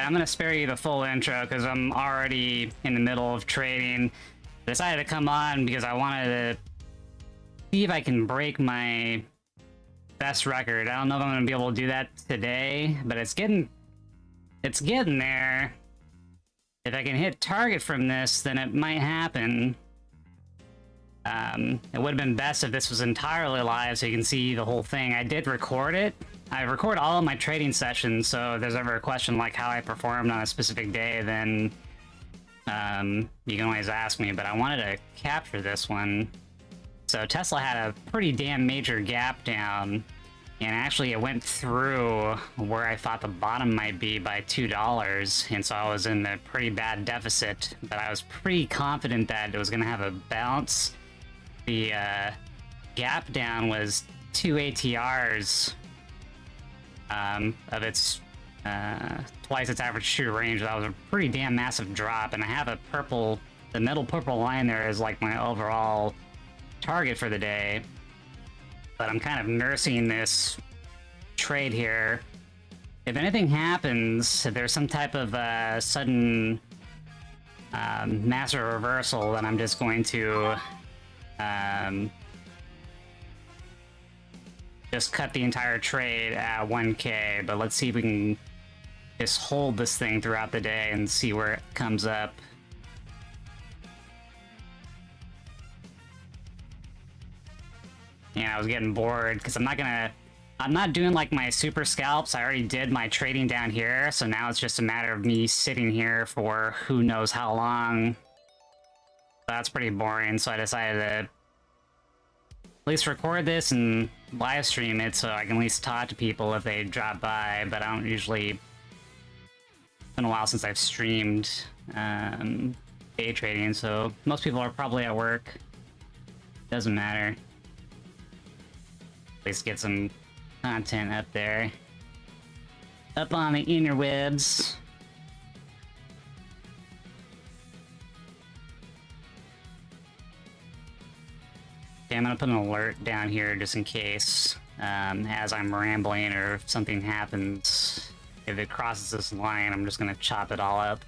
I'm gonna spare you the full intro because I'm already in the middle of trading. I decided to come on because I wanted to see if I can break my best record. I don't know if I'm gonna be able to do that today, but it's getting there. If I can hit target from this, then it might happen. It would have been best if this was entirely live so you can see the whole thing. I did record it. I record all of my trading sessions, so if there's ever a question like how I performed on a specific day, then you can always ask me, but I wanted to capture this one. So Tesla had a pretty damn major gap down, and actually it went through where I thought the bottom might be by $2, and so I was in a pretty bad deficit, but I was pretty confident that it was going to have a bounce. The gap down was 2 ATRs of its twice its average true range. That was a pretty damn massive drop, and I have a purple, the middle purple line there is like my overall target for the day, but I'm kind of nursing this trade here. If anything happens, if there's some type of sudden massive reversal, then I'm just going to just cut the entire trade at 1K, but let's see if we can just hold this thing throughout the day and see where it comes up. Yeah, I was getting bored because I'm not doing like my super scalps. I already did my trading down here, so now it's just a matter of me sitting here for who knows how long. That's pretty boring, so I decided to at least record this and live stream it so I can at least talk to people if they drop by, but I don't usually... It's been a while since I've streamed day trading, so most people are probably at work. Doesn't matter. At least get some content up there. Up on the interwebs. Okay, I'm gonna put an alert down here just in case, as I'm rambling or if something happens. If it crosses this line, I'm just gonna chop it all up.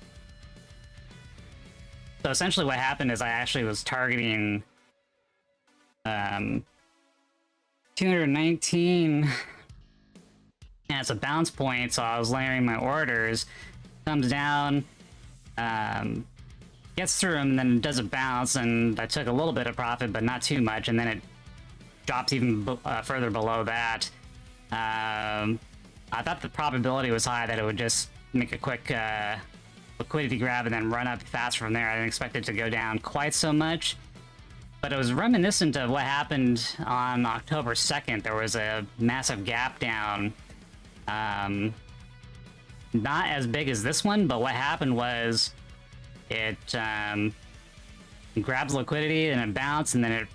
So essentially what happened is I actually was targeting 219 as a bounce point, so I was layering my orders. Comes down, gets through them, and then does a bounce, and I took a little bit of profit, but not too much, and then it drops even further below that. I thought the probability was high that it would just make a quick liquidity grab and then run up fast from there. I didn't expect it to go down quite so much, but it was reminiscent of what happened on October 2nd. There was a massive gap down. Not as big as this one, but what happened was it grabs liquidity and it bounced, and then it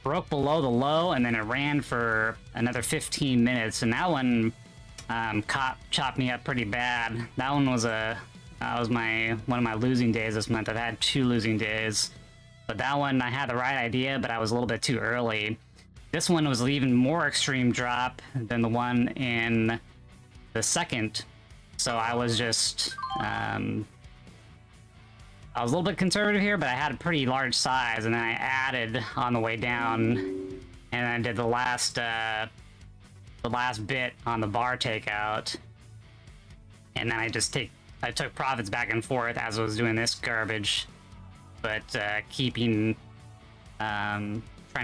broke below the low, and then it ran for another 15 minutes, and that one chopped me up pretty bad. That one was one of my losing days this month. I've had 2 losing days, but that one I had the right idea, but I was a little bit too early. This one was an even more extreme drop than the one in the second, so I was just I was a little bit conservative here, but I had a pretty large size, and then I added on the way down, and I did the last bit on the bar takeout, and then I took profits back and forth as I was doing this garbage, but trying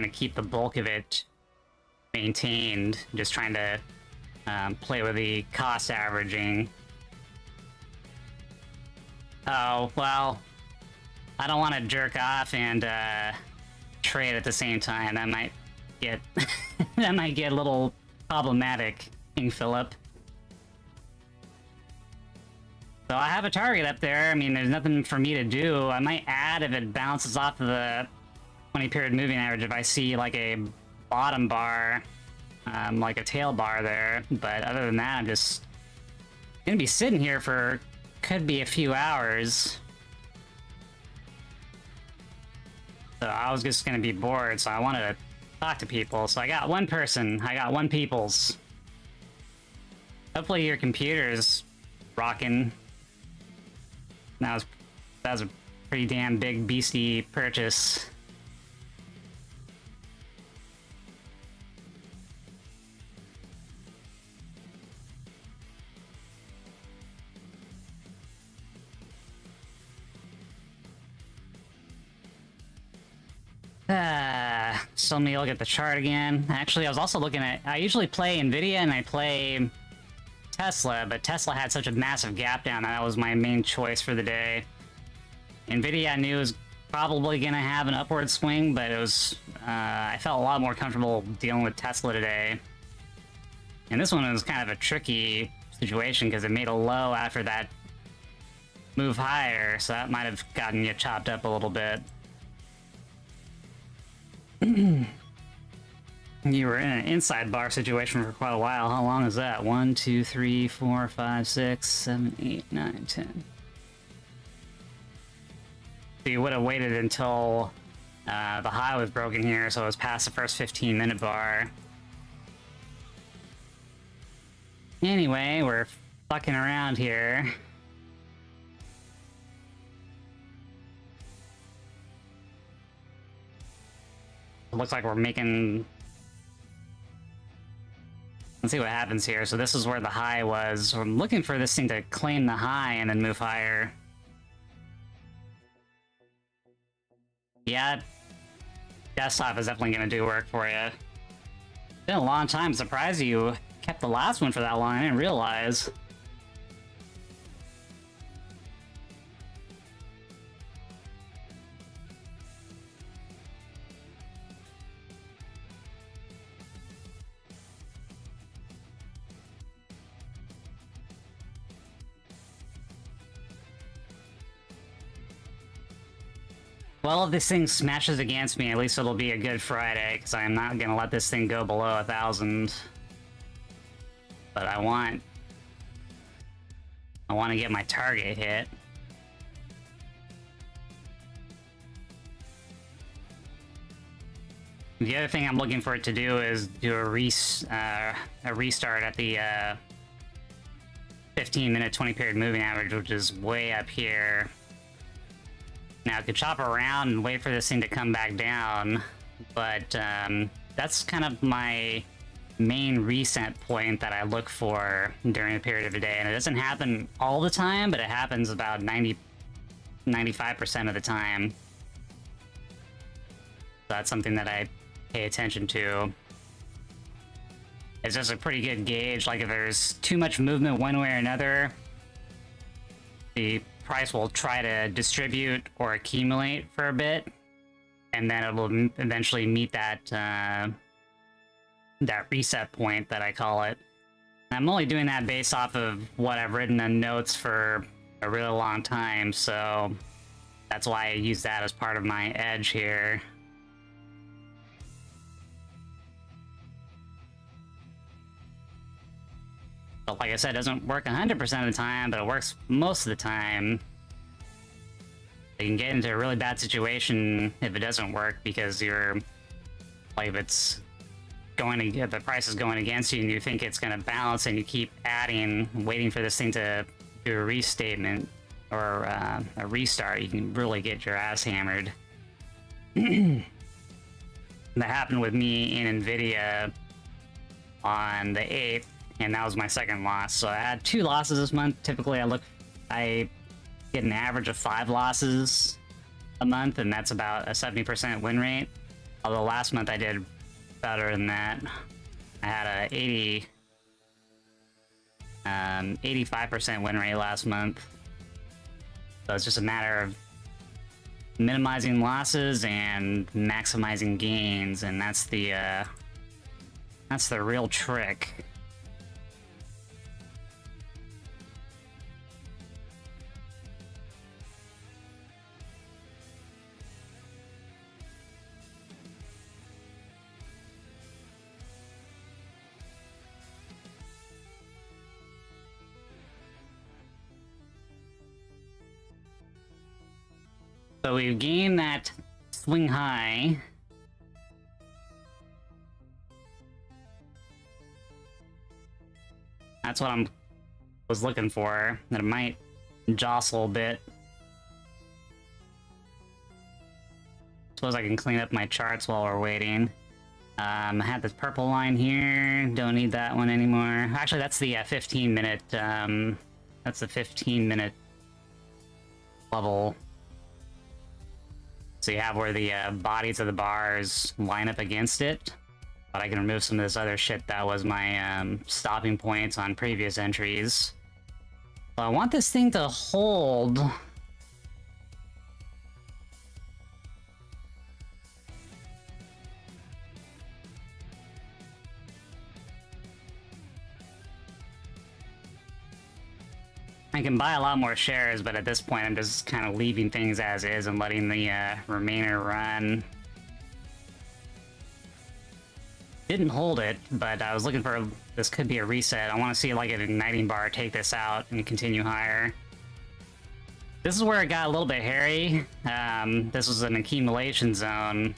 to keep the bulk of it maintained, just trying to play with the cost averaging. Oh, well, I don't want to jerk off and trade at the same time. That might get that might get a little problematic, King Philip. So I have a target up there. I mean, there's nothing for me to do. I might add if it bounces off of the 20-period moving average if I see like a bottom bar, like a tail bar there. But other than that, I'm just gonna be sitting here for could be a few hours. So I was just gonna be bored, so I wanted to talk to people. So I got one person. I got one peoples. Hopefully your computer's rocking. That was a pretty damn big beastie purchase. So let me look at the chart again. Actually, I was also looking at... I usually play NVIDIA and I play Tesla, but Tesla had such a massive gap down that was my main choice for the day. NVIDIA I knew was probably going to have an upward swing, but it was... I felt a lot more comfortable dealing with Tesla today. And this one was kind of a tricky situation because it made a low after that move higher, so that might have gotten you chopped up a little bit. You were in an inside bar situation for quite a while. How long is that? 1, 2, 3, 4, 5, 6, 7, 8, 9, 10. So you would have waited until the high was broken here, so it was past the first 15-minute bar. Anyway, we're fucking around here. It looks like we're making... Let's see what happens here. So this is where the high was. So I'm looking for this thing to claim the high and then move higher. Yeah, desktop is definitely going to do work for you. It's been a long time. I'm surprised you kept the last one for that long. I didn't realize. Well, if this thing smashes against me, at least it'll be a good Friday, because I am not going to let this thing go below 1,000. But I want to get my target hit. The other thing I'm looking for it to do is do a restart at the 15-minute 20-period moving average, which is way up here. Now, I could chop around and wait for this thing to come back down, but that's kind of my main reset point that I look for during the period of the day. And it doesn't happen all the time, but it happens about 95% of the time. So that's something that I pay attention to. It's just a pretty good gauge. Like, if there's too much movement one way or another, the price will try to distribute or accumulate for a bit, and then it will eventually meet that that reset point that I call it. I'm only doing that based off of what I've written in notes for a really long time, so that's why I use that as part of my edge here. But like I said, it doesn't work 100% of the time, but it works most of the time. You can get into a really bad situation if it doesn't work, because you're, like, if the price is going against you and you think it's going to bounce and you keep adding, waiting for this thing to do a restatement or a restart, you can really get your ass hammered. That happened with me in NVIDIA on the 8th. And that was my second loss. So I had 2 losses this month. Typically, I get an average of 5 losses a month, and that's about a 70% win rate. Although last month I did better than that. I had a 85% win rate last month. So it's just a matter of minimizing losses and maximizing gains, and that's the real trick. So we've gained that swing high. That's what I was looking for. That it might jostle a bit Suppose I can clean up my charts while we're waiting. I had this purple line here. Don't need that one anymore. Actually, that's the 15-minute. That's the 15-minute level. So you have where the bodies of the bars line up against it. But I can remove some of this other shit that was my stopping points on previous entries. So I want this thing to hold. I can buy a lot more shares, but at this point I'm just kind of leaving things as is and letting the Remainer run. Didn't hold it, but I was looking for... This could be a reset. I want to see like an igniting bar take this out and continue higher. This is where it got a little bit hairy. This was an accumulation zone,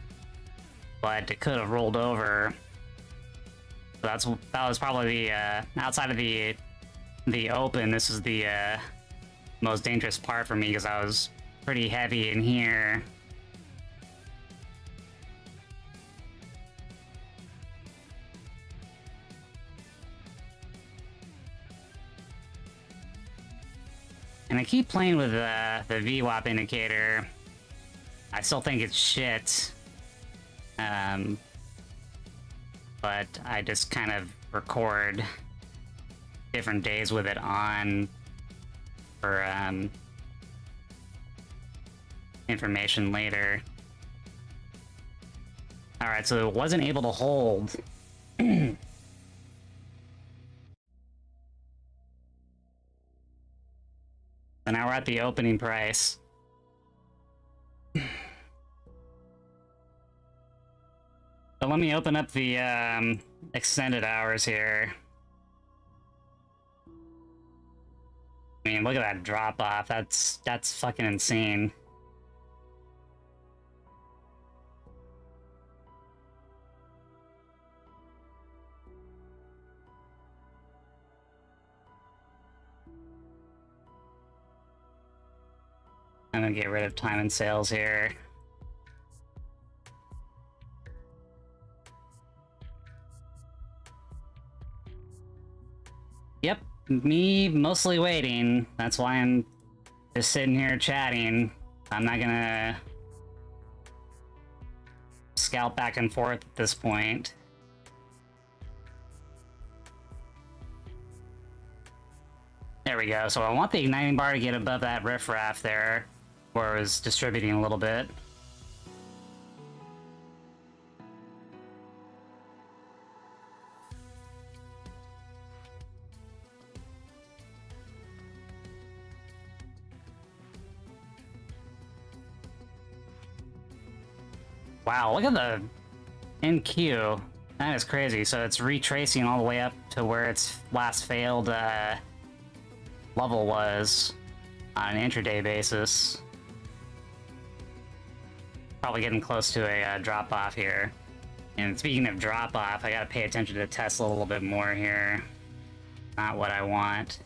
but it could have rolled over. So that was probably the outside of the open. This is the most dangerous part for me because I was pretty heavy in here. And I keep playing with the VWAP indicator. I still think it's shit. But I just kind of record different days with it on for information later. Alright, so it wasn't able to hold. So now we're at the opening price. So let me open up the extended hours here. I mean, look at that drop off. That's fucking insane. I'm gonna get rid of time and sales here. Yep, me mostly waiting. That's why I'm just sitting here chatting. I'm not gonna scalp back and forth at this point. There we go. So I want the igniting bar to get above that riffraff there, where it was distributing a little bit. Wow, look at the NQ. That is crazy. So it's retracing all the way up to where its last failed level was on an intraday basis. Probably getting close to a drop-off here. And speaking of drop-off, I gotta pay attention to Tesla a little bit more here. Not what I want.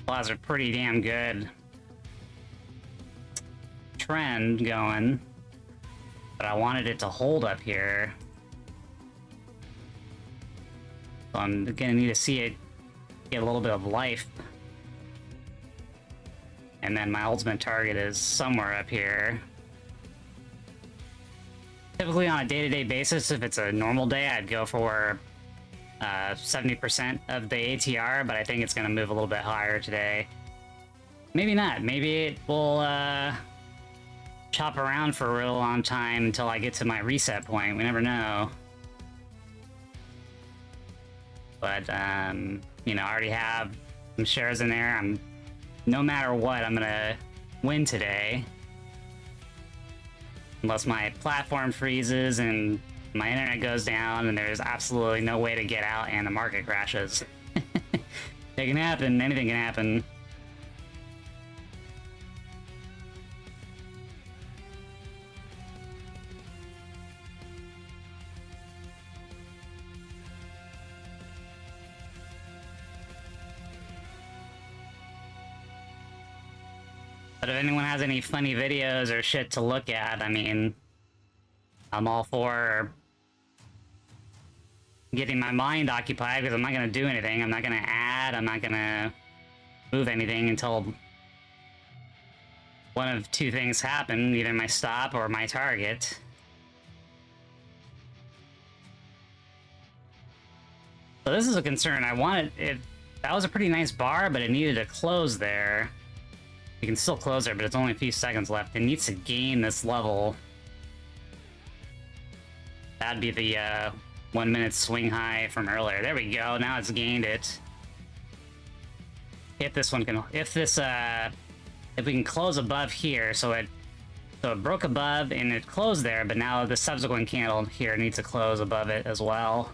Well, that's a pretty damn good trend going, but I wanted it to hold up here. So I'm gonna need to see it get a little bit of life. And then my ultimate target is somewhere up here. Typically on a day-to-day basis, if it's a normal day, I'd go for 70% of the ATR, but I think it's gonna move a little bit higher today. Maybe not. Maybe it will chop around for a real long time until I get to my reset point. We never know. But, you know, I already have some shares in there. No matter what, I'm gonna win today. Unless my platform freezes and my internet goes down and there's absolutely no way to get out and the market crashes. It can happen. Anything can happen. But if anyone has any funny videos or shit to look at, I mean, I'm all for getting my mind occupied because I'm not going to do anything. I'm not going to add. I'm not going to move anything until one of two things happen, either my stop or my target. So this is a concern. I wanted it. That was a pretty nice bar, but it needed to close there. You can still close there, but it's only a few seconds left. It needs to gain this level. That'd be the 1 minute swing high from earlier. There we go. Now it's gained it. If this one can, if we can close above here, so it broke above and it closed there, but now the subsequent candle here needs to close above it as well.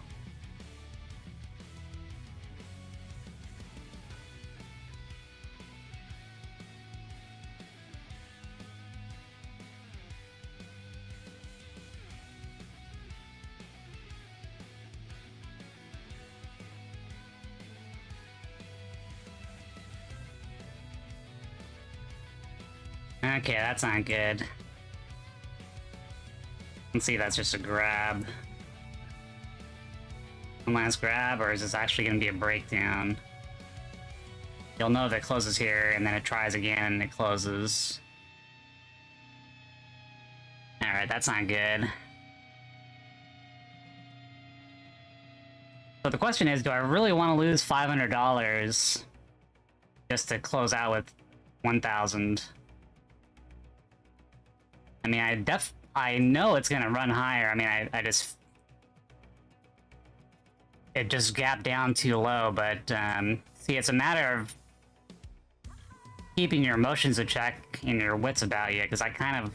Okay, that's not good. Let's see if that's just a grab. One last grab, or is this actually going to be a breakdown? You'll know if it closes here, and then it tries again, and it closes. Alright, that's not good. So the question is, do I really want to lose $500 just to close out with 1,000? I mean, I know it's gonna run higher. I mean, it just gapped down too low, but see, it's a matter of keeping your emotions in check and your wits about you, because I kind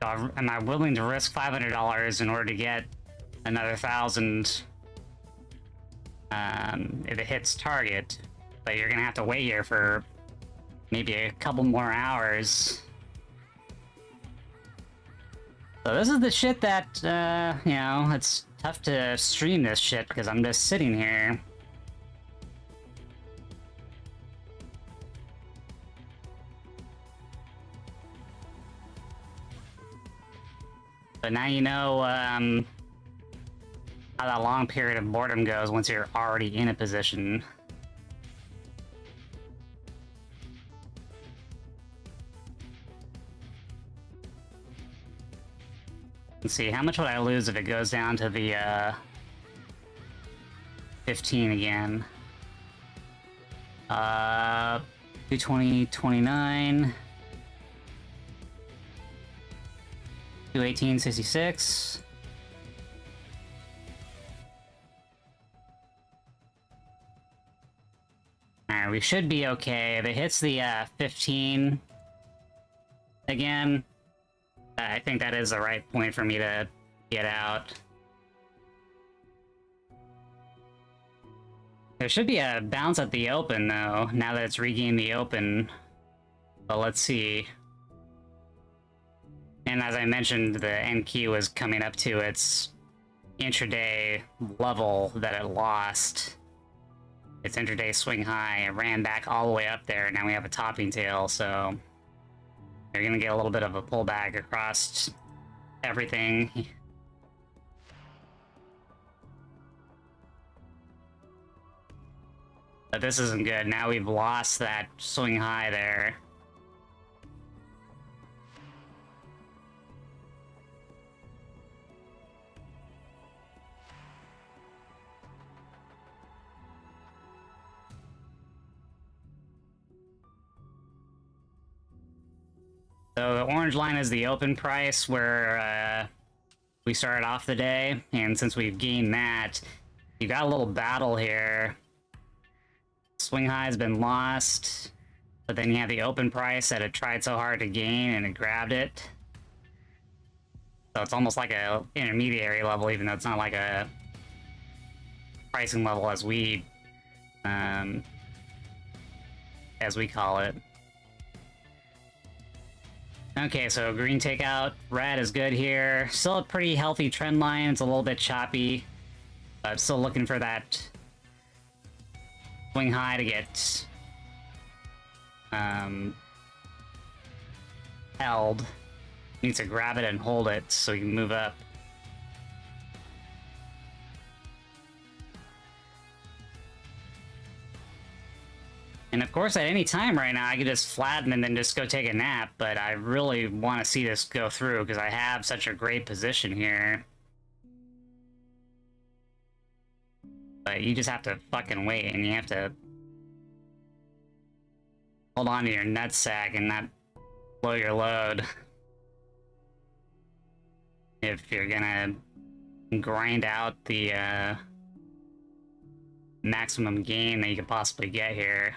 of, am I willing to risk $500 in order to get another 1,000 if it hits target? But you're gonna have to wait here for maybe a couple more hours. So this is the shit that, you know, it's tough to stream this shit because I'm just sitting here. But now you know, how that long period of boredom goes once you're already in a position. Let's see, how much would I lose if it goes down to the 15 again? 220, 29, 218, 66. Alright, we should be okay. If it hits the 15 again, I think that is the right point for me to get out. There should be a bounce at the open, though, now that it's regained the open. But let's see. And as I mentioned, the NQ is coming up to its intraday level that it lost. Its intraday swing high. It ran back all the way up there. Now we have a topping tail, so you're gonna get a little bit of a pullback across everything. But this isn't good. Now we've lost that swing high there. So the orange line is the open price where we started off the day, and since we've gained that, you got a little battle here. Swing high has been lost, but then you have the open price that it tried so hard to gain and it grabbed it. So it's almost like a intermediary level, even though it's not like a pricing level as we call it. Okay, so green takeout, red is good here. Still a pretty healthy trend line. It's a little bit choppy, but still looking for that swing high to get held. You need to grab it and hold it so you can move up. And of course, at any time right now, I could just flatten and then just go take a nap, but I really want to see this go through because I have such a great position here. But you just have to fucking wait, and you have to hold on to your nutsack and not blow your load. If you're gonna grind out the maximum gain that you could possibly get here.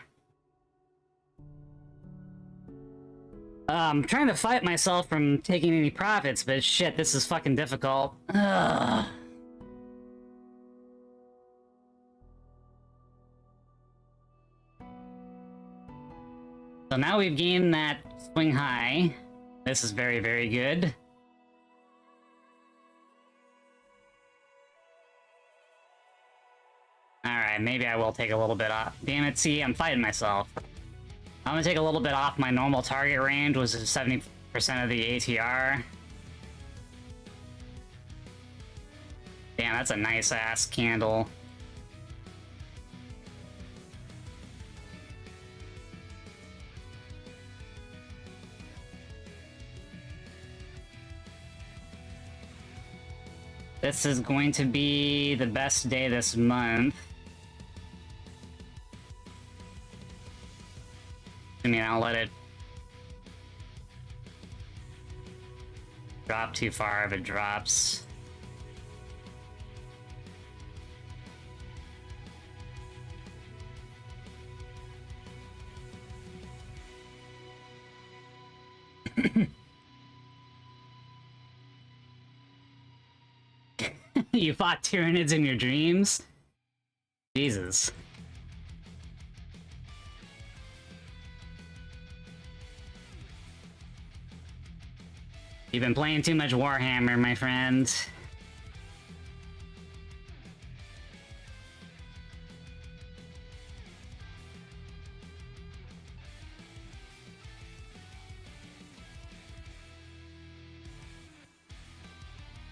I'm trying to fight myself from taking any profits, but shit, this is fucking difficult. Ugh. So now we've gained that swing high. This is very, very good. Alright, maybe I will take a little bit off. Damn it, see, I'm fighting myself. I'm gonna take a little bit off my normal target range, which is 70% of the ATR. Damn, that's a nice-ass candle. This is going to be the best day this month. I mean, I'll let it drop too far if it drops. You fought Tyranids in your dreams? Jesus. You've been playing too much Warhammer, my friend.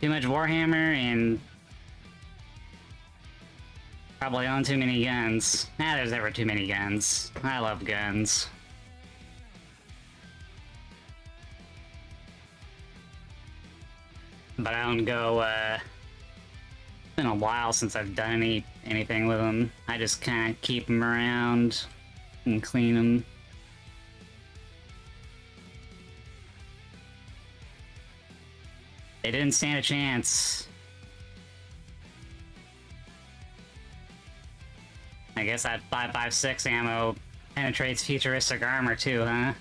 Too much Warhammer and probably own too many guns. Nah, there's never too many guns. I love guns. But I don't go, it's been a while since I've done anything with them. I just kind of keep them around and clean them. They didn't stand a chance. I guess that 5.56 ammo penetrates futuristic armor too, huh?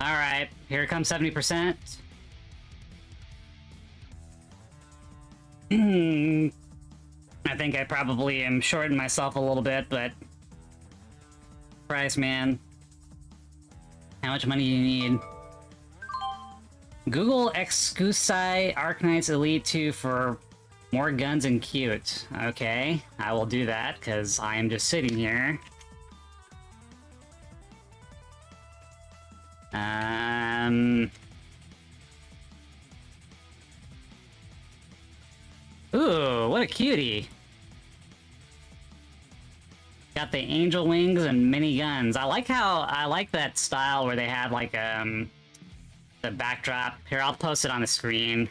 Alright, here comes 70%. I think I probably am shorting myself a little bit, but... Price, man. How much money do you need? Google Excusai Arknights Elite 2 for more guns and cute. Okay, I will do that, because I am just sitting here. Ooh, what a cutie. Got the angel wings and mini guns. I like that style where they have like the backdrop. Here, I'll post it on the screen.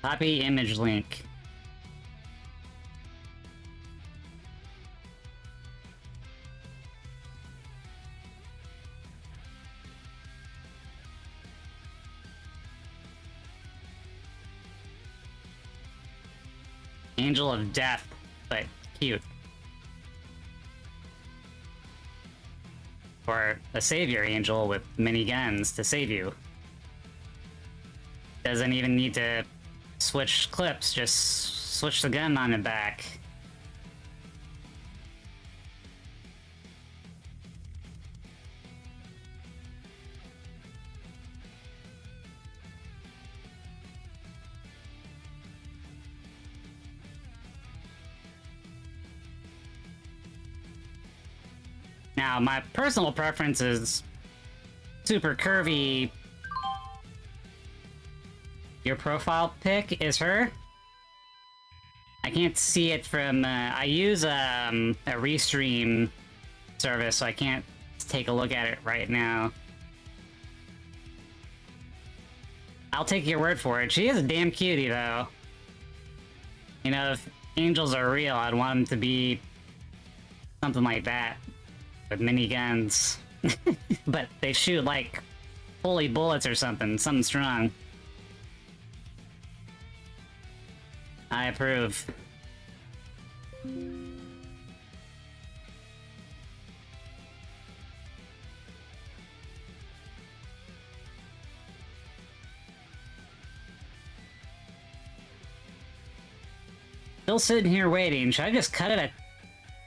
Copy image link. Angel of Death, but cute. Or a savior angel with mini guns to save you. Doesn't even need to switch clips, just switch the gun on and back. Now, my personal preference is super curvy. Your profile pic is her? I can't see it from, I use a restream service, so I can't take a look at it right now. I'll take your word for it. She is a damn cutie, though. You know, if angels are real, I'd want them to be something like that. With miniguns. But they shoot, like, fully bullets or something. Something strong. I approve. Still sitting here waiting. Should I just cut it at...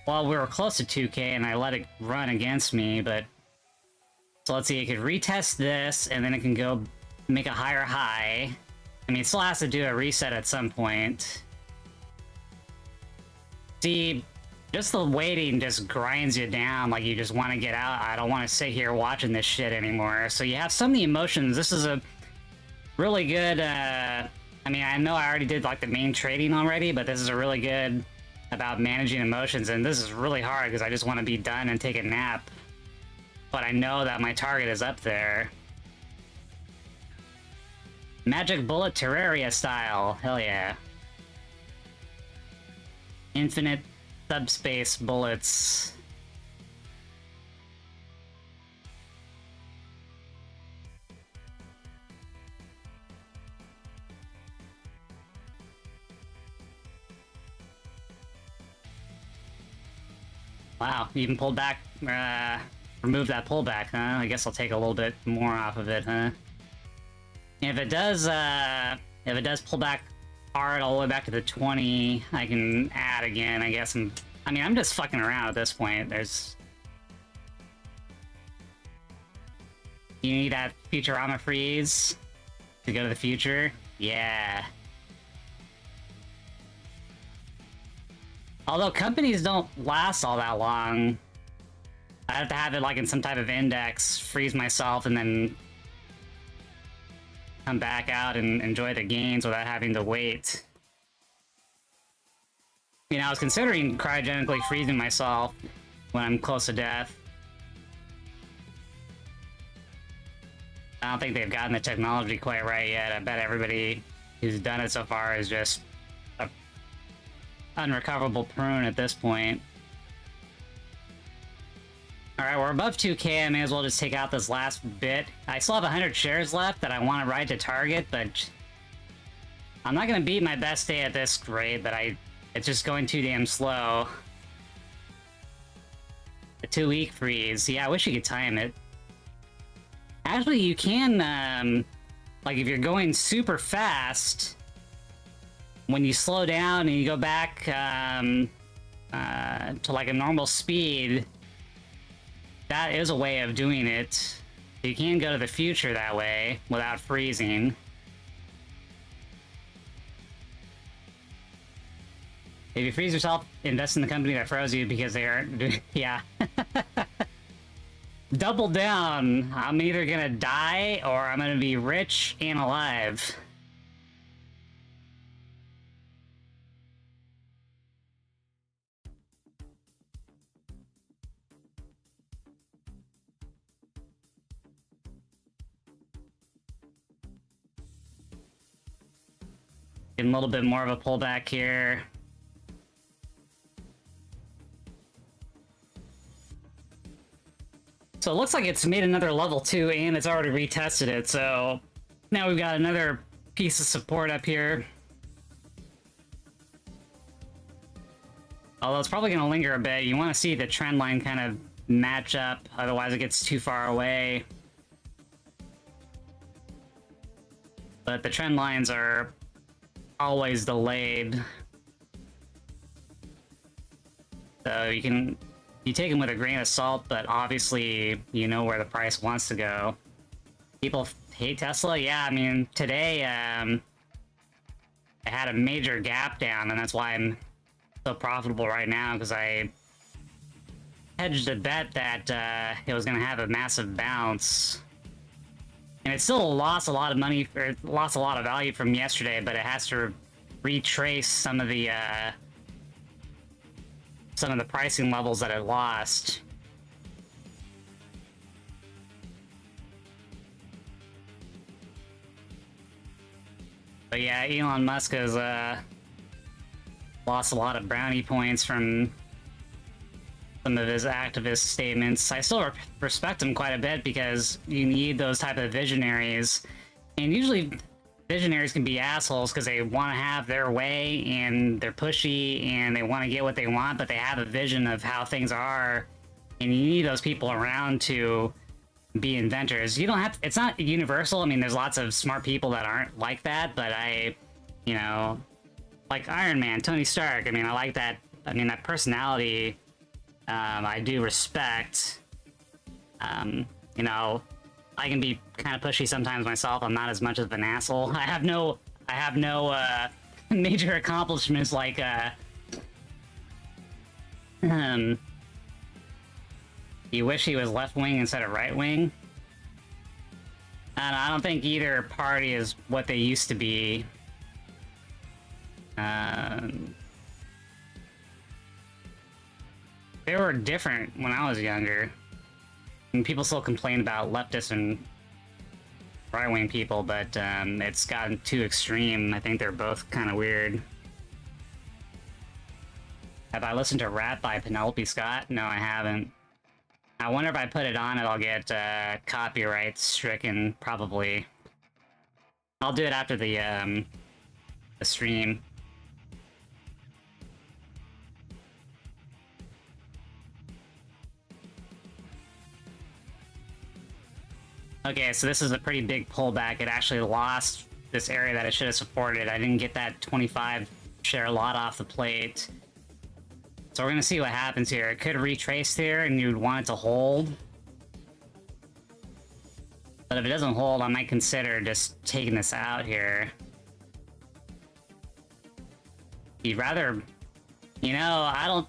Well, we were close to 2k and I let it run against me, but... So let's see, it could retest this, and then it can go make a higher high. I mean, it still has to do a reset at some point. See, just the waiting just grinds you down, like you just want to get out. I don't want to sit here watching this shit anymore. So you have so many emotions. This is a really good, I mean, I know I already did like the main trading already, but this is a really good about managing emotions, and this is really hard because I just want to be done and take a nap. But I know that my target is up there. Magic Bullet Terraria style. Hell yeah. Infinite subspace bullets. Wow, you even pulled back, remove that pullback, huh? I guess I'll take a little bit more off of it, huh? If it does pull back hard all the way back to the 20, I can add again, I guess. I mean, I'm just fucking around at this point. You need that Futurama freeze to go to the future? Yeah. Although companies don't last all that long. I have to have it like in some type of index, freeze myself, and then come back out and enjoy the gains without having to wait. You know, I was considering cryogenically freezing myself when I'm close to death. I don't think they've gotten the technology quite right yet. I bet everybody who's done it so far is just a unrecoverable prune at this point. Alright, we're above 2k. I may as well just take out this last bit. I still have 100 shares left that I want to ride to target, but I'm not going to beat my best day at this rate, but it's just going too damn slow. The 2-week freeze. Yeah, I wish you could time it. Actually, you can, like, if you're going super fast, when you slow down and you go back to, like, a normal speed, that is a way of doing it. You can go to the future that way without freezing. If you freeze yourself, invest in the company that froze you because they aren't doing... Yeah. Double down. I'm either gonna die or I'm gonna be rich and alive. Getting a little bit more of a pullback here. So it looks like it's made another level 2 and it's already retested it, so now we've got another piece of support up here. Although it's probably going to linger a bit. You want to see the trend line kind of match up, otherwise it gets too far away. But the trend lines are always delayed. So you take them with a grain of salt, but obviously you know where the price wants to go. People hate Tesla? Yeah, I mean, today I had a major gap down, and that's why I'm so profitable right now, because I hedged a bet that it was going to have a massive bounce. And it still lost a lot of money, or lost a lot of value from yesterday, but it has to retrace some of the pricing levels that it lost. But yeah, Elon Musk has lost a lot of brownie points from some of his activist statements. I still respect him quite a bit because you need those type of visionaries, and usually visionaries can be assholes because they want to have their way and they're pushy and they want to get what they want, but they have a vision of how things are, and you need those people around to be inventors. You don't have to, it's not universal. I mean, there's lots of smart people that aren't like that, but you know, like Iron Man, Tony Stark, I mean, I like that. I mean, that personality, I do respect. You know, I can be kind of pushy sometimes myself. I'm not as much of an asshole. I have no major accomplishments like, you wish he was left-wing instead of right-wing. And I don't think either party is what they used to be. They were different when I was younger. And people still complain about leftist and right-wing people, but it's gotten too extreme. I think they're both kind of weird. Have I listened to Rap by Penelope Scott? No, I haven't. I wonder if I put it on, it'll get copyright stricken, probably. I'll do it after the stream. Okay, so this is a pretty big pullback. It actually lost this area that it should have supported. I didn't get that 25 share lot off the plate. So we're gonna see what happens here. It could retrace here and you'd want it to hold. But if it doesn't hold, I might consider just taking this out here. You'd rather, you know, I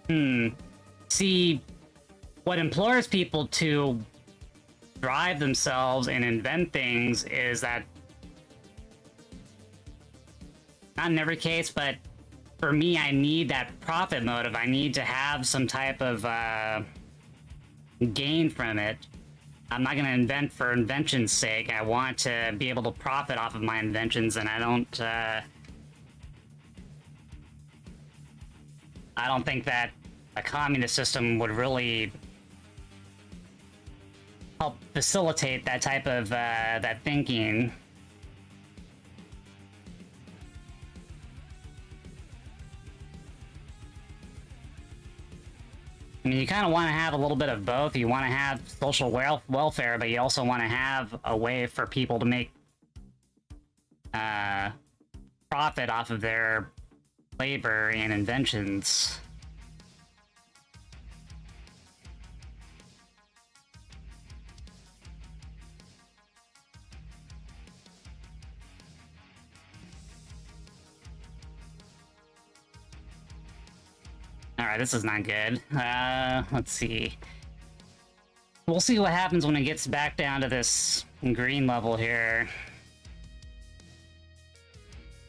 don't... See, what implores people to drive themselves and invent things is that, not in every case, but for me, I need that profit motive. I need to have some type of gain from it. I'm not going to invent for invention's sake. I want to be able to profit off of my inventions, and I don't think that a communist system would really help facilitate that type of that thinking. I mean, you kind of want to have a little bit of both. You want to have social welfare, but you also want to have a way for people to make profit off of their labor and inventions. Alright, this is not good. Let's see. We'll see what happens when it gets back down to this green level here.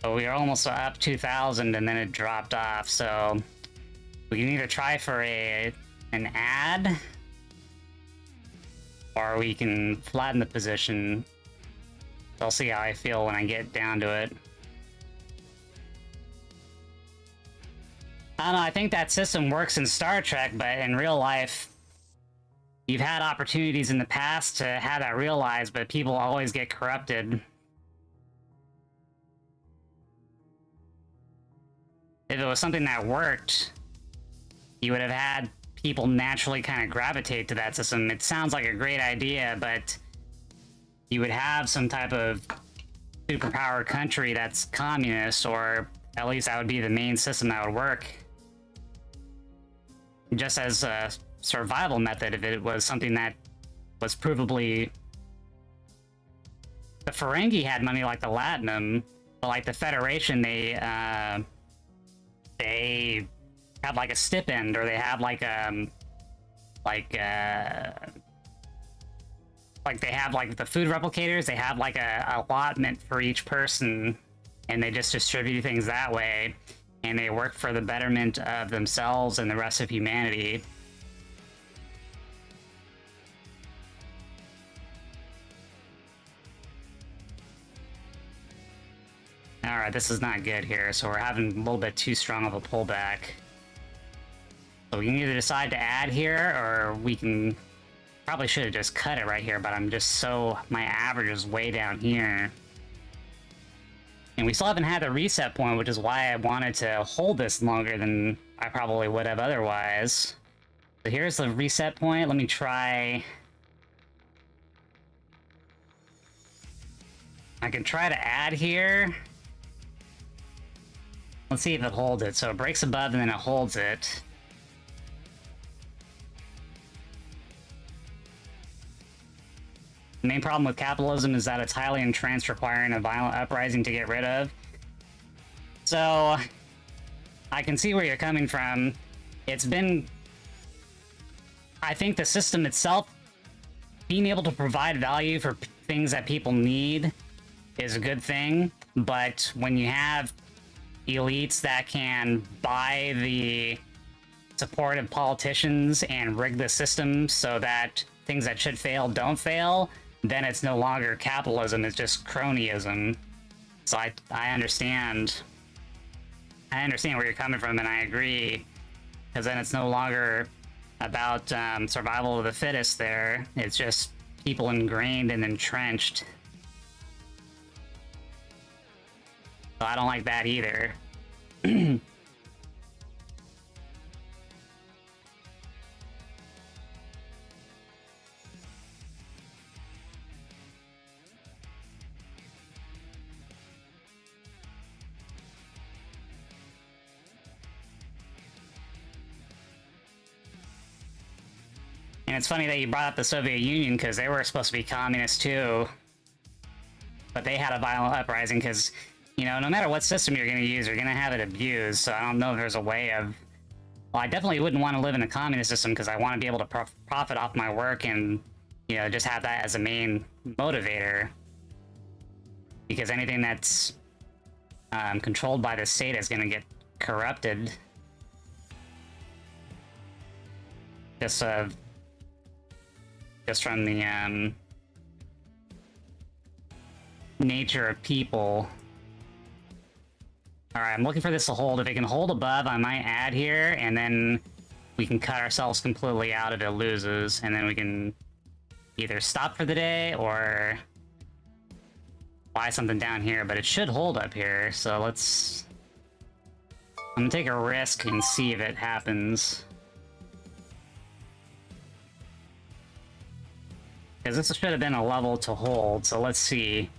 So we are almost up 2,000 and then it dropped off, so we can either try for an ad or we can flatten the position. I'll see how I feel when I get down to it. I don't know, I think that system works in Star Trek, but in real life, you've had opportunities in the past to have that realized, but people always get corrupted. If it was something that worked, you would have had people naturally kind of gravitate to that system. It sounds like a great idea, but you would have some type of superpower country that's communist, or at least that would be the main system that would work. Just as a survival method, if it was something that was provably... The Ferengi had money like the Latinum, but like the Federation, they have like a stipend, or they have like they have like the food replicators, they have like a allotment for each person, and they just distribute things that way, and they work for the betterment of themselves and the rest of humanity. Alright, this is not good here, so we're having a little bit too strong of a pullback. So we can either decide to add here, or we can... Probably should have just cut it right here, but I'm just so... My average is way down here. And we still haven't had a reset point, which is why I wanted to hold this longer than I probably would have otherwise. So here's the reset point. Let me try... I can try to add here. Let's see if it holds it. So it breaks above and then it holds it. The main problem with capitalism is that it's highly entrenched, requiring a violent uprising to get rid of. So I can see where you're coming from. It's been... I think the system itself, being able to provide value for things that people need is a good thing, but when you have elites that can buy the support of politicians and rig the system so that things that should fail don't fail, then it's no longer capitalism, it's just cronyism. So I understand. I understand where you're coming from, and I agree, because then it's no longer about survival of the fittest there. It's just people ingrained and entrenched. So I don't like that either. And it's funny that you brought up the Soviet Union, because they were supposed to be communist too. But they had a violent uprising because, you know, no matter what system you're going to use, you're going to have it abused. So I don't know if there's a way of... Well, I definitely wouldn't want to live in a communist system, because I want to be able to profit off my work and, you know, just have that as a main motivator. Because anything that's controlled by the state is going to get corrupted. Just from the nature of people. Alright, I'm looking for this to hold. If it can hold above, I might add here, and then we can cut ourselves completely out if it loses, and then we can either stop for the day or buy something down here, but it should hold up here, so let's... I'm gonna take a risk and see if it happens. Because this should have been a level to hold, so let's see.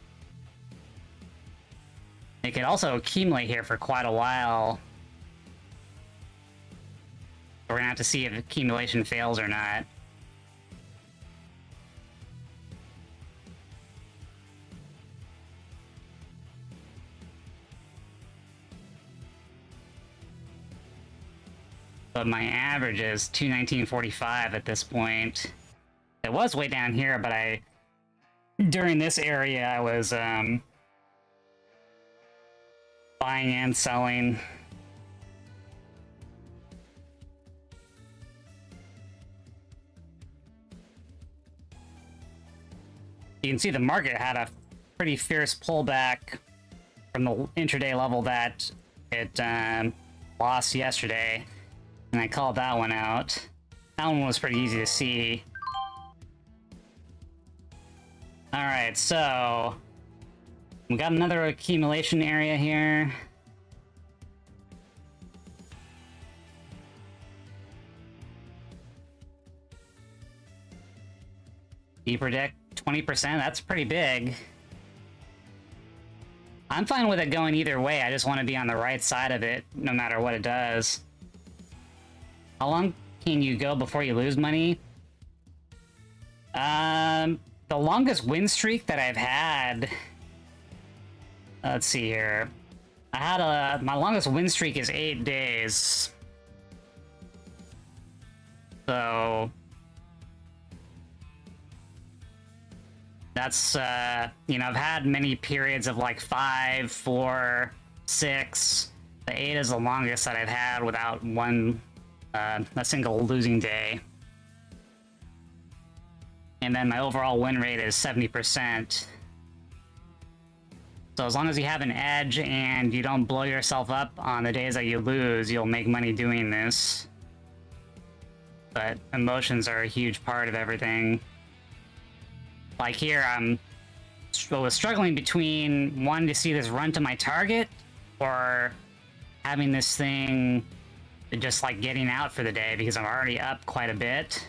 It could also accumulate here for quite a while. We're gonna have to see if accumulation fails or not. But my average is 219.45 at this point. It was way down here, but during this area, I was buying and selling. You can see the market had a pretty fierce pullback from the intraday level that it lost yesterday, and I called that one out. That one was pretty easy to see. Alright, so we got another accumulation area here. You predict 20%? That's pretty big. I'm fine with it going either way. I just want to be on the right side of it, no matter what it does. How long can you go before you lose money? The longest win streak that I've had... Let's see here. My longest win streak is 8 days. So that's, you know, I've had many periods of like 5, 4, 6. The 8 is the longest that I've had without a single losing day. And then my overall win rate is 70%. So as long as you have an edge and you don't blow yourself up on the days that you lose, you'll make money doing this. But emotions are a huge part of everything. Like here, I was struggling between wanting to see this run to my target or having this thing just like getting out for the day because I'm already up quite a bit.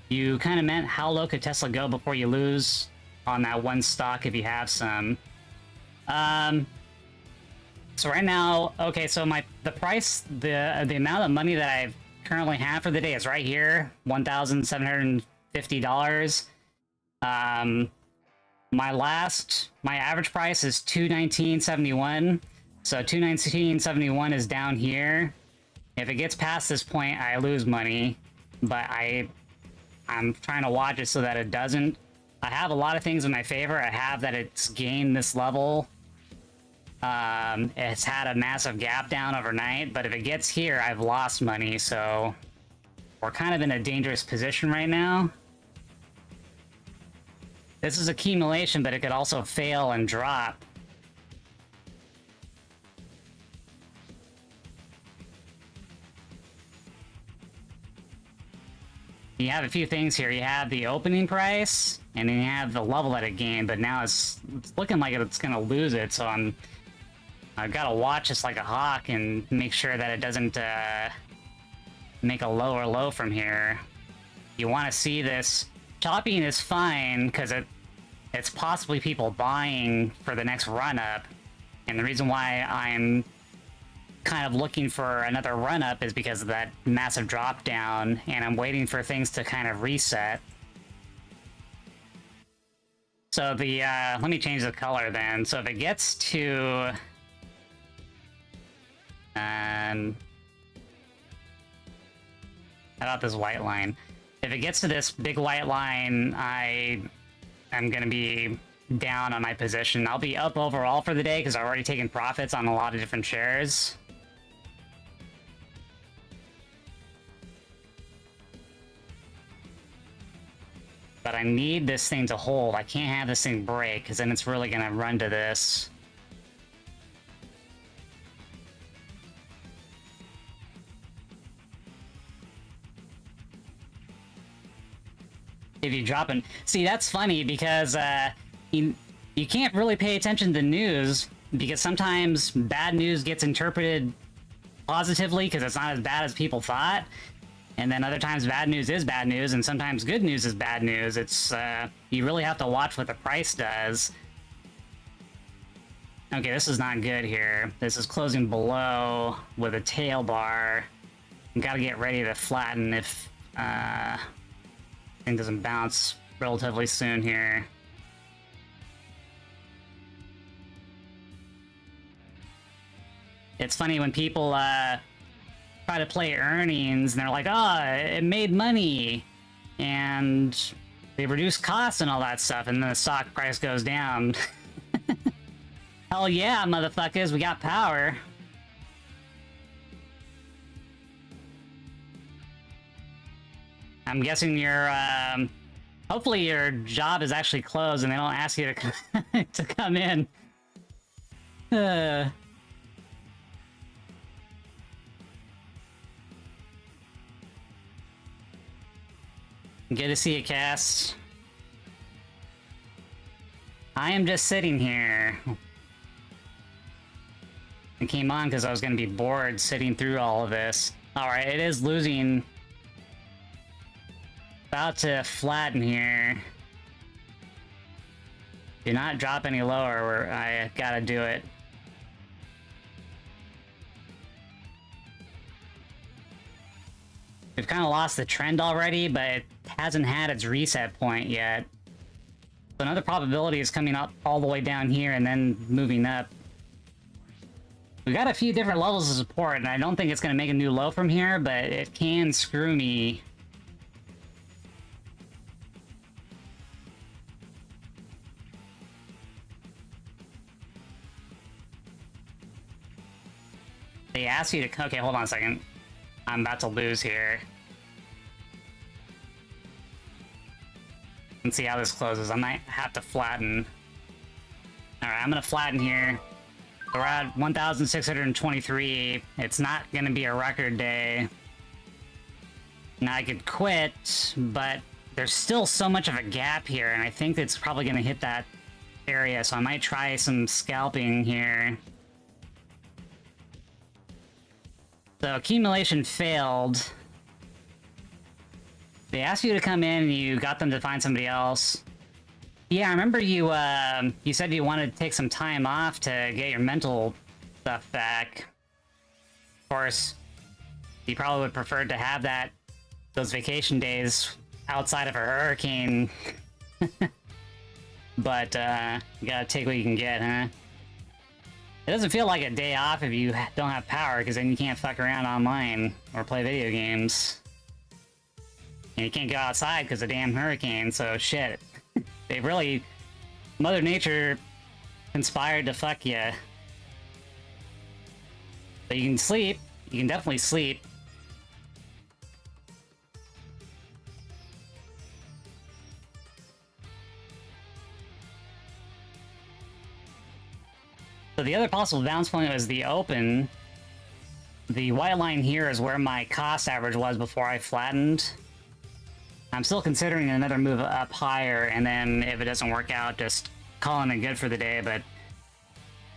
You kind of meant how low could Tesla go before you lose on that one stock if you have some. So right now, okay, so the price, the amount of money that I currently have for the day is right here, $1,750. My average price is $219.71. So $219.71 is down here. If it gets past this point, I lose money, but I'm trying to watch it so that it doesn't. I have a lot of things in my favor. I have that it's gained this level. It's had a massive gap down overnight, but if it gets here, I've lost money, so we're kind of in a dangerous position right now. This is accumulation, but it could also fail and drop. You have a few things here. You have the opening price, and then you have the level that it gained, but now it's looking like it's going to lose it, so I've got to watch this like a hawk and make sure that it doesn't make a lower low from here. You want to see this. Chopping is fine, because it's possibly people buying for the next run-up, and the reason why I'm kind of looking for another run-up is because of that massive drop down, and I'm waiting for things to kind of reset. So let me change the color then. So if it gets to how about this white line? If it gets to this big white line, I am going to be down on my position. I'll be up overall for the day because I've already taken profits on a lot of different shares. But I need this thing to hold. I can't have this thing break because then it's really going to run to this. If you drop it. See, that's funny because you can't really pay attention to news because sometimes bad news gets interpreted positively because it's not as bad as people thought. And then other times bad news is bad news, and sometimes good news is bad news. It's, you really have to watch what the price does. Okay, this is not good here. This is closing below with a tail bar. Gotta get ready to flatten if, thing doesn't bounce relatively soon here. It's funny when people, try to play earnings and they're like, oh, it made money and they reduce costs and all that stuff, and then the stock price goes down. Hell yeah, motherfuckers, we got power. I'm guessing hopefully your job is actually closed and they don't ask you to to come in. Good to see you, Cass. I am just sitting here. I came on because I was going to be bored sitting through all of this. Alright, it is losing. About to flatten here. Do not drop any lower, or I gotta do it. We've kind of lost the trend already, but it hasn't had its reset point yet. So another probability is coming up all the way down here and then moving up. We got a few different levels of support, and I don't think it's going to make a new low from here, but it can screw me. They ask you to... Okay, hold on a second. I'm about to lose here. Let's see how this closes. I might have to flatten. Alright, I'm gonna flatten here. We're at 1,623. It's not gonna be a record day. Now I could quit, but there's still so much of a gap here, and I think it's probably gonna hit that area, so I might try some scalping here. So accumulation failed. They asked you to come in and you got them to find somebody else. Yeah, I remember you you said you wanted to take some time off to get your mental stuff back. Of course, you probably would prefer to have those vacation days outside of a hurricane. But you gotta take what you can get, huh? It doesn't feel like a day off if you don't have power, because then you can't fuck around online or play video games. And you can't go outside because of the damn hurricane, so shit. They've really... Mother Nature conspired to fuck you. But you can sleep. You can definitely sleep. So the other possible bounce point was the open. The white line here is where my cost average was before I flattened. I'm still considering another move up higher, and then if it doesn't work out, just calling it good for the day, but...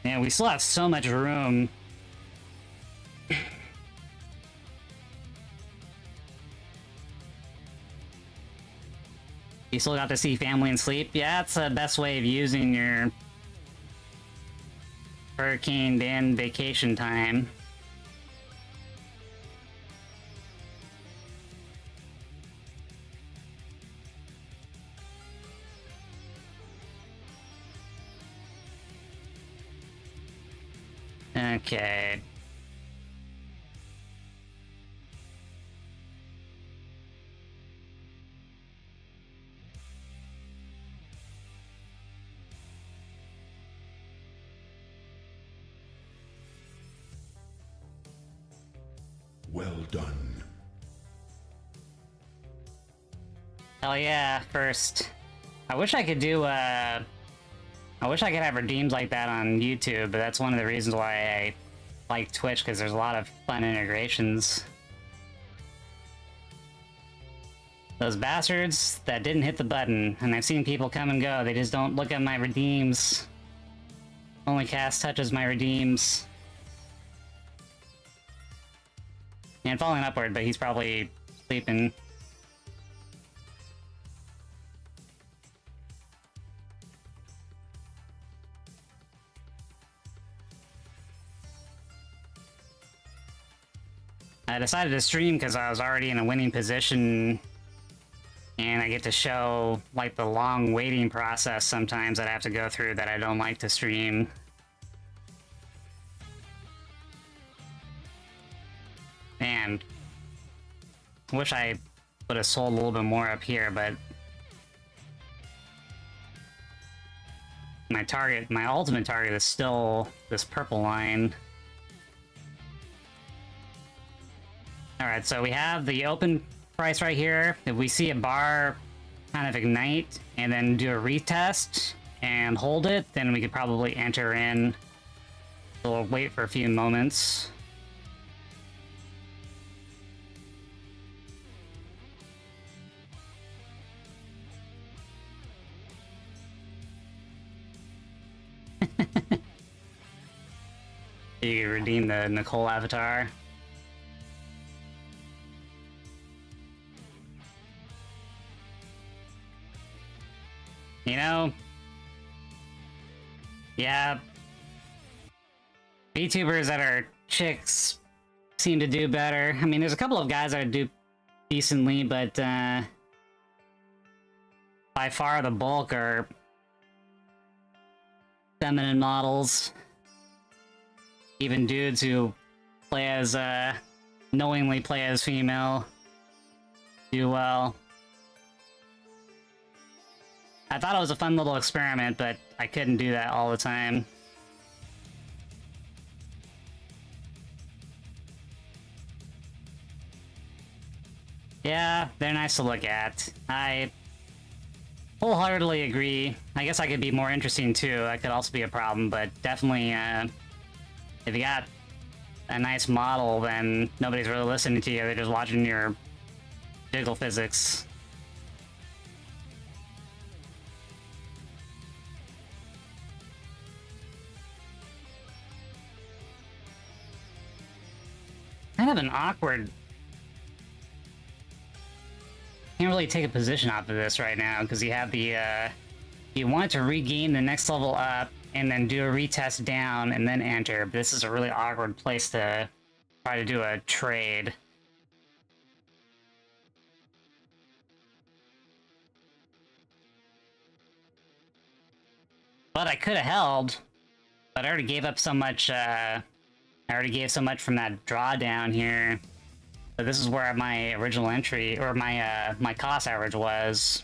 Man, we still have so much room. You still got to see family and sleep? Yeah, that's the best way of using your... hurricane and vacation time. Okay. Well done. Hell yeah, first. I wish I could do, I wish I could have redeems like that on YouTube, but that's one of the reasons why I like Twitch, because there's a lot of fun integrations. Those bastards that didn't hit the button, and I've seen people come and go, they just don't look at my redeems. Only cast touches my redeems. And falling upward, but he's probably sleeping. I decided to stream because I was already in a winning position, and I get to show, like, the long waiting process sometimes that I have to go through that I don't like to stream. Man, wish I would have sold a little bit more up here, but my target, my ultimate target is still this purple line. Alright, so we have the open price right here. If we see a bar kind of ignite and then do a retest and hold it, then we could probably enter in. So we'll wait for a few moments. You can redeem the Nicole avatar. You know, yeah, VTubers that are chicks seem to do better. I mean, there's a couple of guys that do decently, but by far the bulk are feminine models. even dudes who play as, knowingly play as female do well. I thought it was a fun little experiment, but I couldn't do that all the time. Yeah, they're nice to look at. I wholeheartedly agree. I guess I could be more interesting too. That could also be a problem, but definitely, if you got a nice model, then nobody's really listening to you. They're just watching your jiggle physics. Kind of an awkward... Can't really take a position off of this right now, because you have the, you want to regain the next level up, and then do a retest down, and then enter. But this is a really awkward place to try to do a trade. But I could have held, but I already gave up so much, I already gave so much from that drawdown here. So this is where my original entry, or my, my cost average was.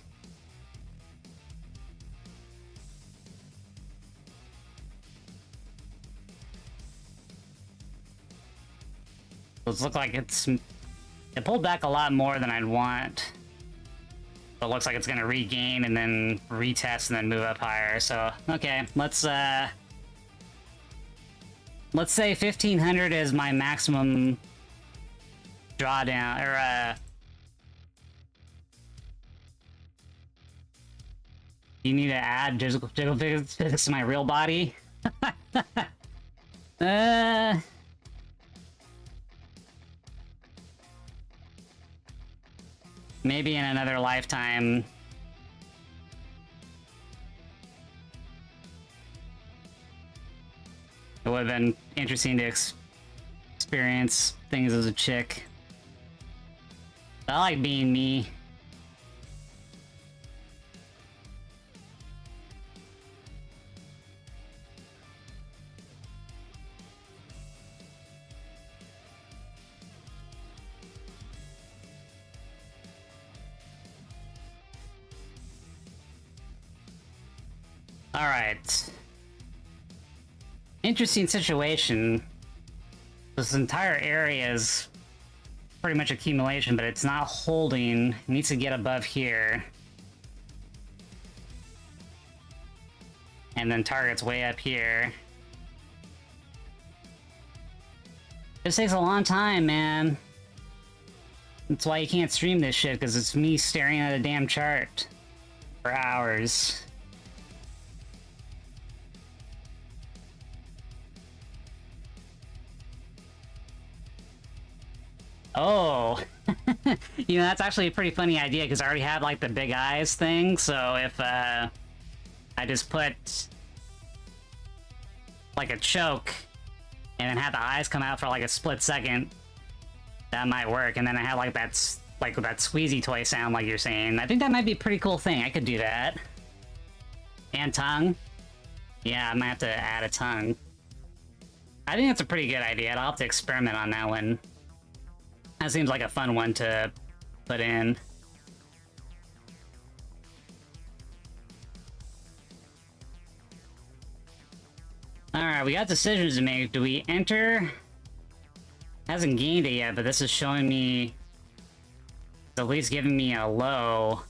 It looks like it pulled back a lot more than I'd want. But it looks like it's gonna regain and then retest and then move up higher. So, okay, let's say 1500 is my maximum drawdown, or you need to add jiggle physics to my real body? Maybe in another lifetime. It would have been interesting to experience things as a chick. I like being me. Alright. Interesting situation. This entire area is pretty much accumulation, but it's not holding. It needs to get above here. And then target's way up here. This takes a long time, man. That's why you can't stream this shit, because it's me staring at a damn chart for hours. Oh, you know, that's actually a pretty funny idea, because I already had, like, the big eyes thing, so if, I just put, like, a choke, and then had the eyes come out for, like, a split second, that might work, and then I had, like, that squeezy toy sound, like you're saying. I think that might be a pretty cool thing. I could do that. And tongue. Yeah, I might have to add a tongue. I think that's a pretty good idea. I'll have to experiment on that one. That seems like a fun one to put in. Alright, we got decisions to make. Do we enter? Hasn't gained it yet, but this is showing me... It's at least giving me a low.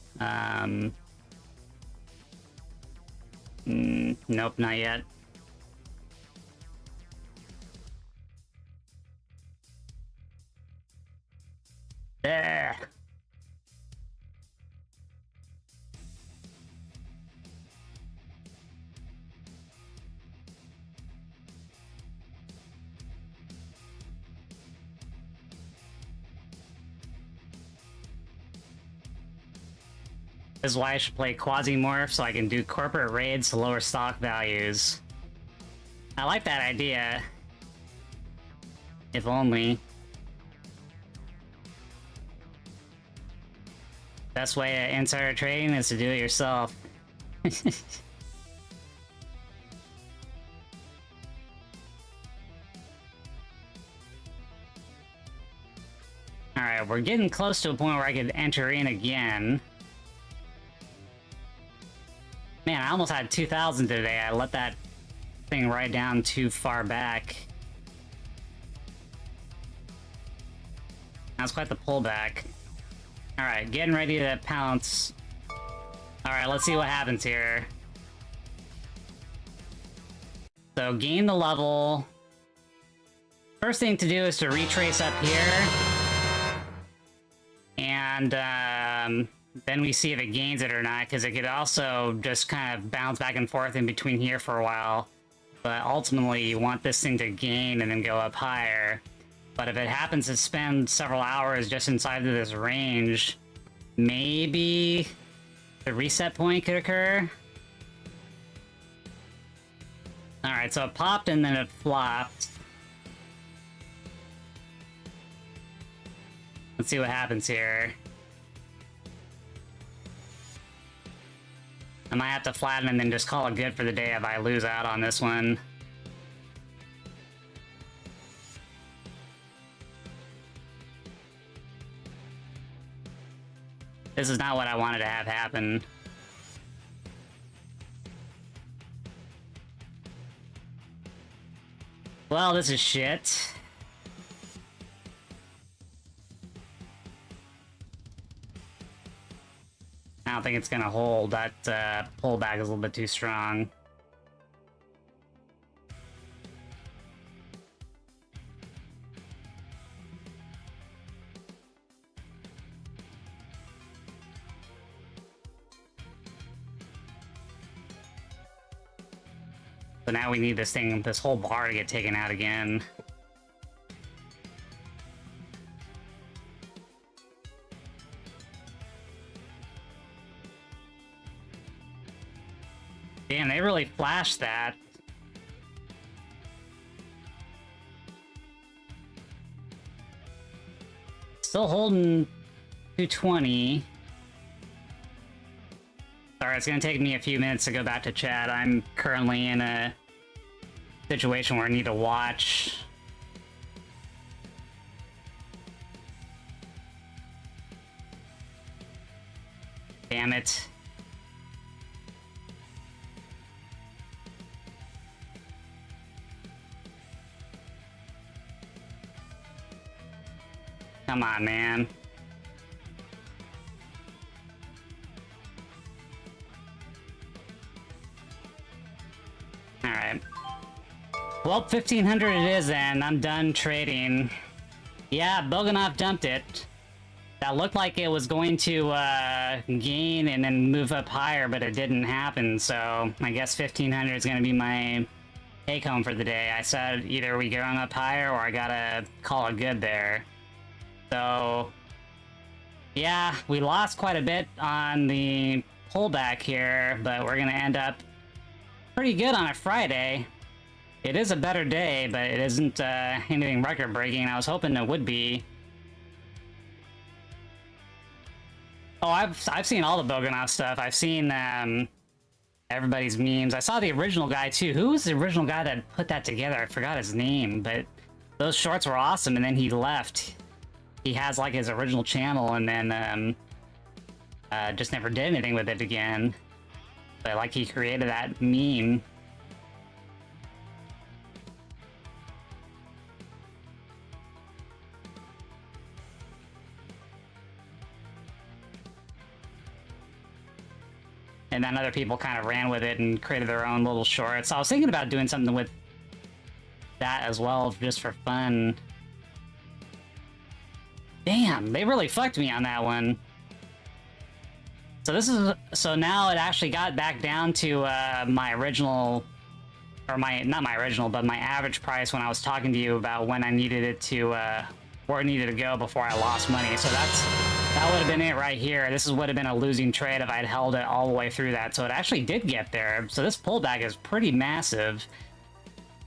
Nope, not yet. There. This is why I should play Quasi-Morph, so I can do corporate raids to lower stock values. I like that idea. If only. Best way to insider trading is to do it yourself. we're getting close to a point where I could enter in again. Man, I almost had 2,000 today. I let that thing right down too far back. That was quite the pullback. Alright, getting ready to pounce. Alright, let's see what happens here. So, gain the level. First thing to do is to retrace up here. And then we see if it gains it or not, because it could also just kind of bounce back and forth in between here for a while. But ultimately, you want this thing to gain and then go up higher. But if it happens to spend several hours just inside of this range, maybe the reset point could occur. Alright, so it popped and then it flopped. Let's see what happens here. I might have to flatten and then just call it good for the day if I lose out on this one. This is not what I wanted to have happen. Well, this is shit. I don't think it's gonna hold. That pullback is a little bit too strong. So now we need this thing, this whole bar to get taken out again. Damn, they really flashed that. Still holding 220. Sorry, it's gonna take me a few minutes to go back to chat. I'm currently in a situation where I need to watch. Damn it. Come on, man. Alright. Well, 1,500 it is then. I'm done trading. Yeah, Bogdanov dumped it. That looked like it was going to gain and then move up higher, but it didn't happen, so I guess 1,500 is going to be my take-home for the day. I said either we go up higher or I gotta call it good there. So, yeah, we lost quite a bit on the pullback here, but we're gonna end up pretty good on a Friday. It is a better day, but it isn't anything record-breaking. I was hoping it would be. Oh, I've seen all the Bogdanov stuff. I've seen everybody's memes. I saw the original guy too. Who was the original guy that put that together? I forgot his name, but those shorts were awesome. And then he left. He has like his original channel, and then just never did anything with it again. But like he created that meme. And then other people kind of ran with it and created their own little shorts. So I was thinking about doing something with that as well, just for fun. Damn, they really fucked me on that one. So now it actually got back down to my original, or not my original, but my average price when I was talking to you about when I needed it to, where it needed to go before I lost money. So that would have been it right here. This would have been a losing trade if I'd held it all the way through that. So it actually did get there. So this pullback is pretty massive.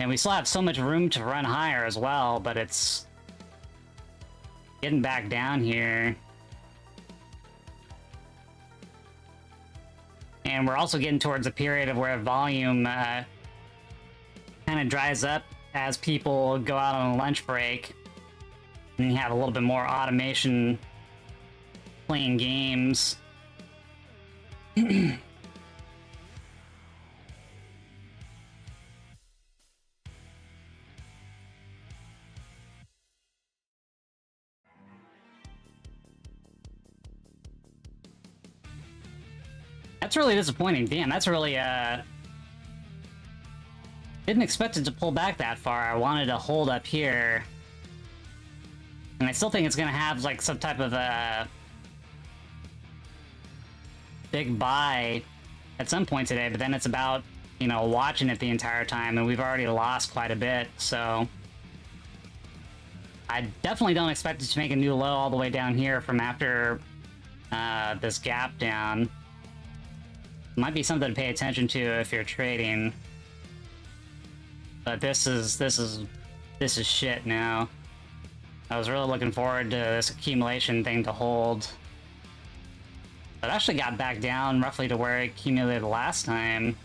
And we still have so much room to run higher as well, but it's getting back down here. And we're also getting towards a period of where volume kind of dries up as people go out on a lunch break. And you have a little bit more automation playing games. That's really disappointing. Damn, that's really, didn't expect it to pull back that far. I wanted to hold up here. And I still think it's gonna have, like, some type of a big buy at some point today, but then it's about, you know, watching it the entire time, and we've already lost quite a bit, so... I definitely don't expect it to make a new low all the way down here from after this gap down. Might be something to pay attention to if you're trading. But this is shit now. I was really looking forward to this accumulation thing to hold. But it actually got back down roughly to where it accumulated last time.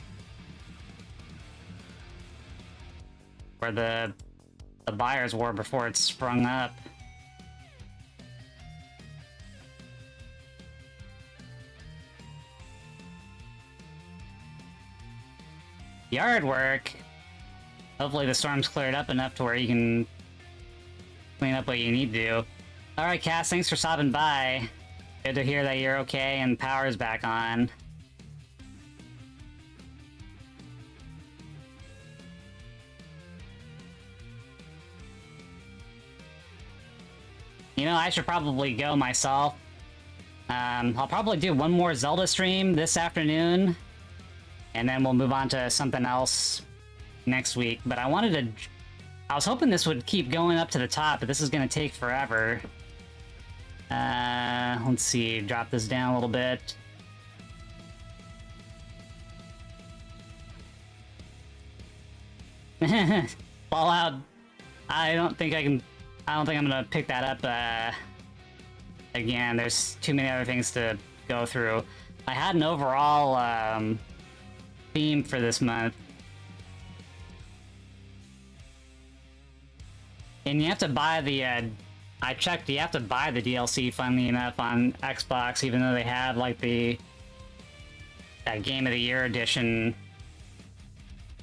Where the buyers were before it sprung up. Yard work. Hopefully the storm's cleared up enough to where you can clean up what you need to do. Alright, Cass, thanks for stopping by. Good to hear that you're okay and power's back on. You know, I should probably go myself. I'll probably do one more Zelda stream this afternoon, and then we'll move on to something else next week. But I was hoping this would keep going up to the top, but this is gonna take forever. Let's see, drop this down a little bit. Fallout. I don't think I'm gonna pick that up, again. There's too many other things to go through. I had an overall, theme for this month. And you have to buy the, I checked, you have to buy the DLC, funnily enough, on Xbox, even though they have, like, that Game of the Year edition,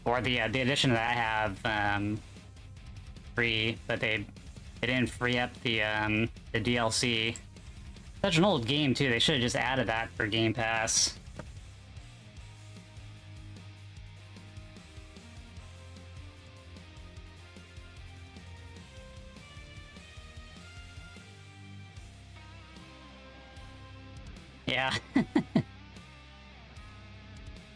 or the edition that I have, free, but they didn't free up the DLC. Such an old game, too. They should have just added that for Game Pass. Yeah.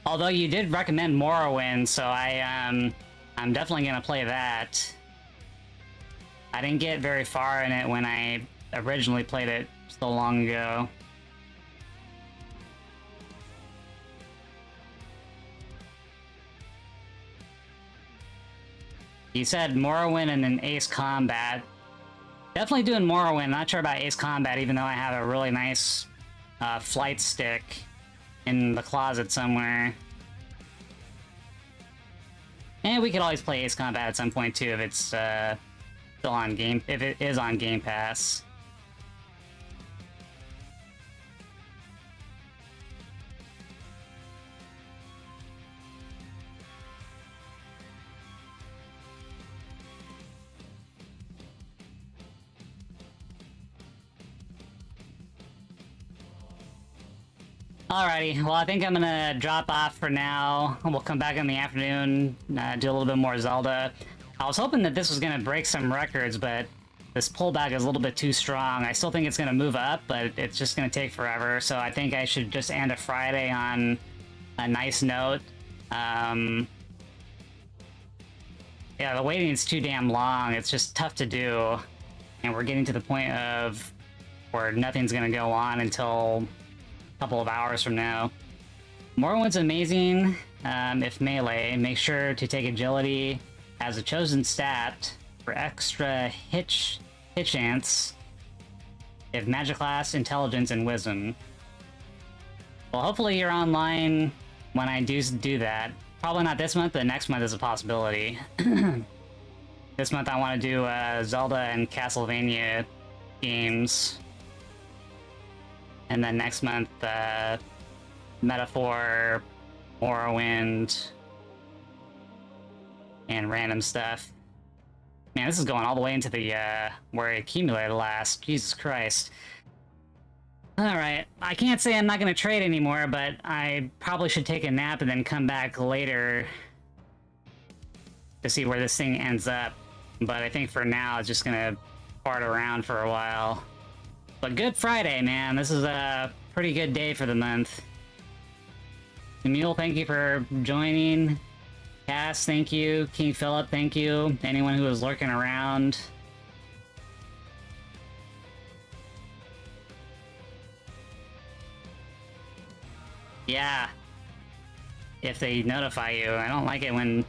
Although you did recommend Morrowind, so I'm definitely gonna play that. I didn't get very far in it when I originally played it so long ago. You said Morrowind and then Ace Combat. Definitely doing Morrowind. Not sure about Ace Combat, even though I have a really nice flight stick in the closet somewhere. And we could always play Ace Combat at some point too if it's still on Game, if it is on Game Pass. Alrighty, well I think I'm gonna drop off for now. We'll come back in the afternoon, do a little bit more Zelda. I was hoping that this was gonna break some records, but this pullback is a little bit too strong. I still think it's gonna move up, but it's just gonna take forever, so I think I should just end a Friday on a nice note. Yeah, the waiting is too damn long. It's just tough to do, and we're getting to the point of where nothing's gonna go on until couple of hours from now. Morrowind's amazing if melee. Make sure to take agility as a chosen stat for extra hit chance if magic class, intelligence, and wisdom. Well, hopefully you're online when I do that. Probably not this month, but next month is a possibility. This month I want to do Zelda and Castlevania games. And then next month, Metaphor, Morrowind, and random stuff. Man, this is going all the way into the, where it accumulated last. Jesus Christ. Alright, I can't say I'm not going to trade anymore, but I probably should take a nap and then come back later to see where this thing ends up. But I think for now, it's just going to fart around for a while. But Good Friday, man. This is a pretty good day for the month. Emil, thank you for joining. Cass, thank you. King Philip, thank you. Anyone who was lurking around. Yeah. If they notify you. I don't like it when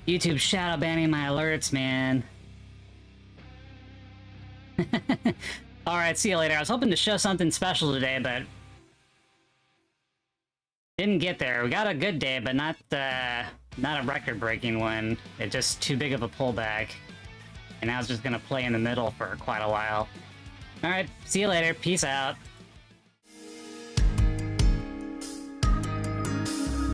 YouTube shadow banning my alerts, man. Alright, see you later. I was hoping to show something special today, but didn't get there. We got a good day, but not a record-breaking one. It's just too big of a pullback. And now it's just gonna play in the middle for quite a while. Alright, see you later. Peace out.